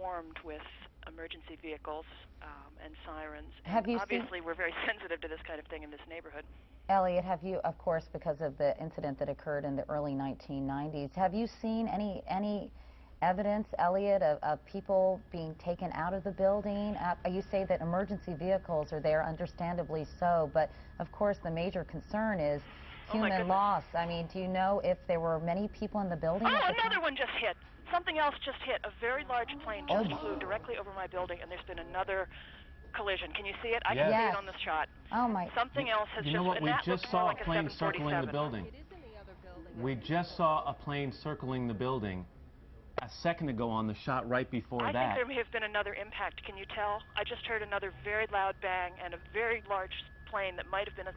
swarmed with emergency vehicles and sirens. Have you obviously, we're very sensitive to this kind of thing in this neighborhood. Elliot, have you, of course, because of the incident that occurred in the early 1990s, have you seen any evidence, Elliot, of people being taken out of the building? You say that emergency vehicles are there, understandably so, but of course the major concern is human loss. I mean, do you know if there were many people in the building? Oh, another one just hit. Something else just hit. A very large plane just flew directly over my building, and there's been another collision. Can you see it? I can see it on the shot. Oh my! Something else has You know what? We just saw a plane circling the building. It is in the other building. We just saw a plane circling the building a second ago on the shot right before that. I think there may have been another impact. Can you tell? I just heard another very loud bang, and a very large plane that might have been a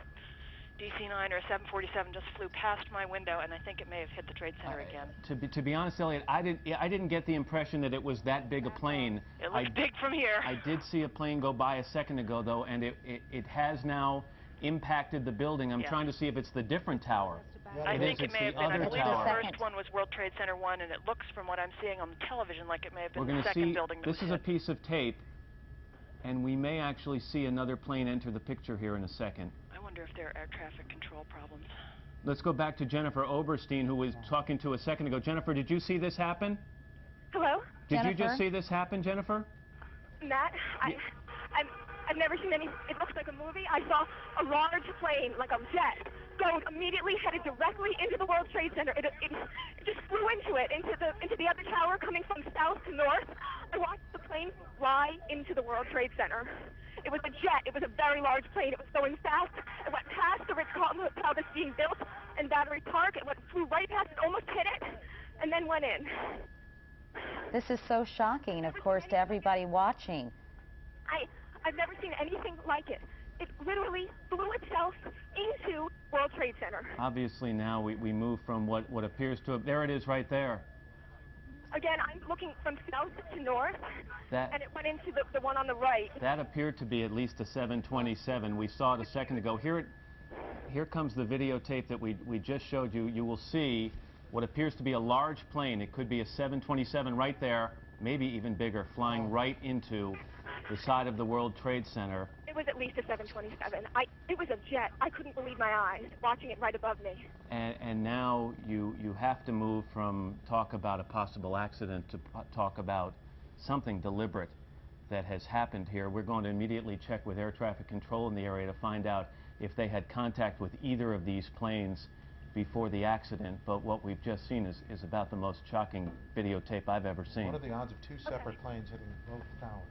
DC-9 or a 747 just flew past my window, and I think it may have hit the Trade Center again. To be honest, Elliot, I didn't get the impression that it was that big a plane. It looks big from here. I did see a plane go by a second ago, though, and it has now impacted the building. I'm trying to see if it's the different tower. I think it may have been. I believe the first one was World Trade Center 1, and it looks, from what I'm seeing on the television, like it may have been the second building that was hit. This is a piece of tape, and we may actually see another plane enter the picture here in a second. I wonder if there are air traffic control problems. Let's go back to Jennifer Oberstein, who was talking to a second ago. Jennifer, did you see this happen? Hello? Did you just see this happen, Jennifer? Matt, I've never seen any. It looks like a movie. I saw a large plane, like a jet, go immediately headed directly into the World Trade Center. It just flew into it, into the other tower, coming from south to north. I watched the plane fly into the World Trade Center. It was a jet. It was a very large plane. It was going fast. It went past the Ritz-Carlton Hotel that's being built in Battery Park. It flew right past it, almost hit it, and then went in. This is so shocking, of course, to everybody watching. I've never seen anything like it. It literally flew itself into World Trade Center. Obviously now we move from what appears to have... There it is right there. Again, I'm looking from south to north, and it went into the one on the right. That appeared to be at least a 727. We saw it a second ago. Here comes the videotape that we just showed you. You will see what appears to be a large plane. It could be a 727 right there, maybe even bigger, flying right into the side of the World Trade Center. It was at least a 727. It was a jet. I couldn't believe my eyes watching it right above me. And now you have to move from talk about a possible accident to talk about something deliberate that has happened here. We're going to immediately check with air traffic control in the area to find out if they had contact with either of these planes before the accident, but what we've just seen is about the most shocking videotape I've ever seen. What are the odds of two separate planes hitting both towers?